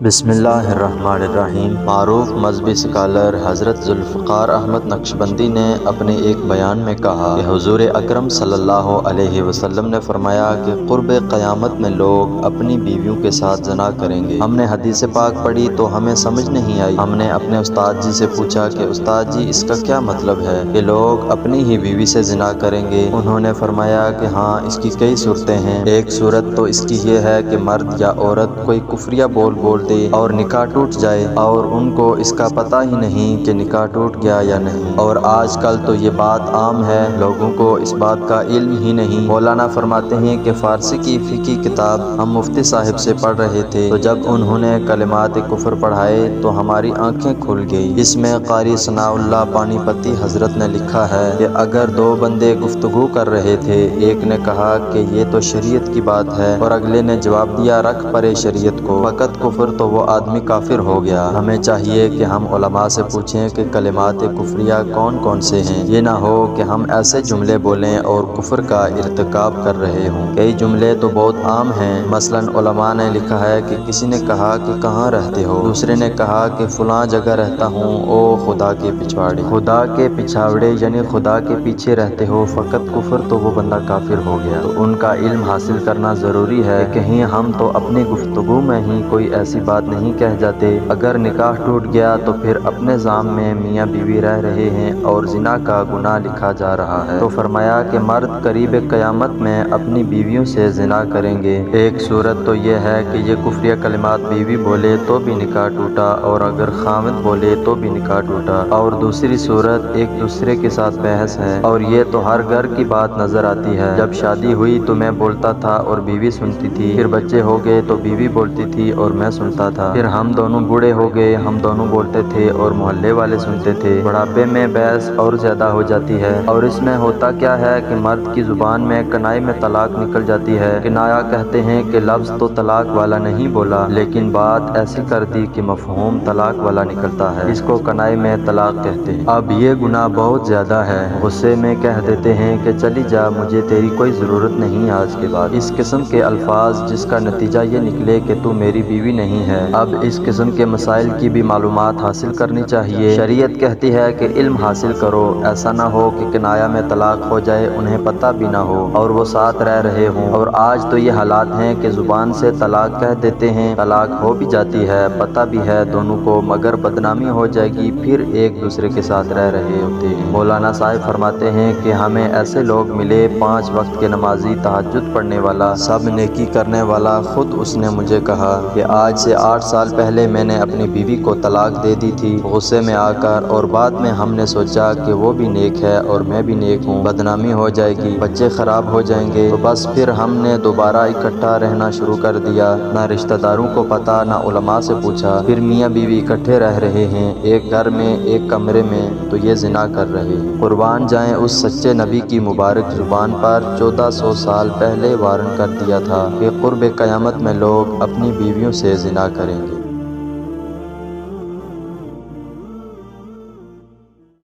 بسم اللہ الرحمن الرحیم۔ معروف مذہبی سکالر حضرت ذوالفقار احمد نقشبندی نے اپنے ایک بیان میں کہا کہ حضور اکرم صلی اللہ علیہ وسلم نے فرمایا کہ قرب قیامت میں لوگ اپنی بیویوں کے ساتھ زنا کریں گے۔ ہم نے حدیث پاک پڑھی تو ہمیں سمجھ نہیں آئی۔ ہم نے اپنے استاد جی سے پوچھا کہ استاد جی اس کا کیا مطلب ہے کہ لوگ اپنی ہی بیوی سے زنا کریں گے؟ انہوں نے فرمایا کہ ہاں، اس کی کئی صورتیں ہیں۔ ایک صورت تو اس کی یہ ہے کہ مرد یا عورت کوئی کفریہ بول دے اور نکاح ٹوٹ جائے اور ان کو اس کا پتہ ہی نہیں کہ نکاح ٹوٹ گیا یا نہیں، اور آج کل تو یہ بات عام ہے، لوگوں کو اس بات کا علم ہی نہیں۔ مولانا فرماتے ہیں کہ فارسی کی فقہی کتاب ہم مفتی صاحب سے پڑھ رہے تھے تو جب انہوں نے کلمات کفر پڑھائے تو ہماری آنکھیں کھل گئی۔ اس میں قاری ثناء اللہ پانی پتی حضرت نے لکھا ہے کہ اگر دو بندے گفتگو کر رہے تھے، ایک نے کہا کہ یہ تو شریعت کی بات ہے اور اگلے نے جواب دیا رکھ پرے شریعت کو، فقط کفر، تو وہ آدمی کافر ہو گیا۔ ہمیں چاہیے کہ ہم علماء سے پوچھیں کہ کلمات کفریہ کون کون سے ہیں، یہ نہ ہو کہ ہم ایسے جملے بولیں اور کفر کا ارتکاب کر رہے ہوں۔ کئی جملے تو بہت عام ہیں، مثلا علماء نے لکھا ہے کہ کسی نے کہا کہ کہاں رہتے ہو، دوسرے نے کہا کہ فلاں جگہ رہتا ہوں، او خدا کے پچھواڑے۔ خدا کے پچھاڑے یعنی خدا کے پیچھے رہتے ہو، فقط کفر، تو وہ بندہ کافر ہو گیا۔ تو ان کا علم حاصل کرنا ضروری ہے کہ کہیں ہم تو اپنی گفتگو میں ہی کوئی ایسی بات نہیں کہہ جاتے۔ اگر نکاح ٹوٹ گیا تو پھر اپنے زام میں میاں بیوی رہ رہے ہیں اور زنا کا گناہ لکھا جا رہا ہے۔ تو فرمایا کہ مرد قریب قیامت میں اپنی بیویوں سے زنا کریں گے۔ ایک صورت تو یہ ہے کہ یہ کفریہ کلمات بیوی بولے تو بھی نکاح ٹوٹا اور اگر خاوند بولے تو بھی نکاح ٹوٹا، اور دوسری صورت ایک دوسرے کے ساتھ بحث ہے، اور یہ تو ہر گھر کی بات نظر آتی ہے۔ جب شادی ہوئی تو میں بولتا تھا اور بیوی سنتی تھی، پھر بچے ہو گئے تو بیوی بولتی تھی اور میں سنتا تھا، پھر ہم دونوں بوڑھے ہو گئے، ہم دونوں بولتے تھے اور محلے والے سنتے تھے۔ بڑھاپے میں بحث اور زیادہ ہو جاتی ہے، اور اس میں ہوتا کیا ہے کہ مرد کی زبان میں کنائے میں طلاق نکل جاتی ہے۔ کنایا کہتے ہیں کہ لفظ تو طلاق والا نہیں بولا، لیکن بات ایسی کر دی کہ مفہوم طلاق والا نکلتا ہے، اس کو کنائے میں طلاق کہتے ہیں۔ اب یہ گناہ بہت زیادہ ہے، غصے میں کہہ دیتے ہیں کہ چلی جا، مجھے تیری کوئی ضرورت نہیں آج کے بعد۔ اس قسم کے الفاظ جس کا نتیجہ یہ نکلے کہ تو میری بیوی نہیں ہے۔ اب اس قسم کے مسائل کی بھی معلومات حاصل کرنی چاہیے۔ شریعت کہتی ہے کہ علم حاصل کرو، ایسا نہ ہو کہ کنایا میں طلاق ہو جائے، انہیں پتہ بھی نہ ہو اور وہ ساتھ رہ رہے ہوں۔ اور آج تو یہ حالات ہیں کہ زبان سے طلاق کہہ دیتے ہیں، طلاق ہو بھی جاتی ہے، پتہ بھی ہے دونوں کو، مگر بدنامی ہو جائے گی، پھر ایک دوسرے کے ساتھ رہ رہے ہوتے ہیں۔ مولانا صاحب فرماتے ہیں کہ ہمیں ایسے لوگ ملے، 5 وقت کے نمازی، تہجد پڑھنے والا، سب نیکی کرنے والا۔ خود اس نے مجھے کہا کہ آج سے 8 سال پہلے میں نے اپنی بیوی کو طلاق دے دی تھی غصے میں آ کر، اور بعد میں ہم نے سوچا کہ وہ بھی نیک ہے اور میں بھی نیک ہوں، بدنامی ہو جائے گی، بچے خراب ہو جائیں گے، تو بس پھر ہم نے دوبارہ اکٹھا رہنا شروع کر دیا، نہ رشتہ داروں کو پتہ، نہ علماء سے پوچھا، پھر میاں بیوی اکٹھے رہ رہے ہیں، ایک گھر میں، ایک کمرے میں، تو یہ زنا کر رہے ہیں۔ قربان جائیں اس سچے نبی کی مبارک زبان پر، 1400 سال پہلے وارن کر دیا تھا کہ قرب قیامت میں لوگ اپنی بیویوں سے زنا کریں گے۔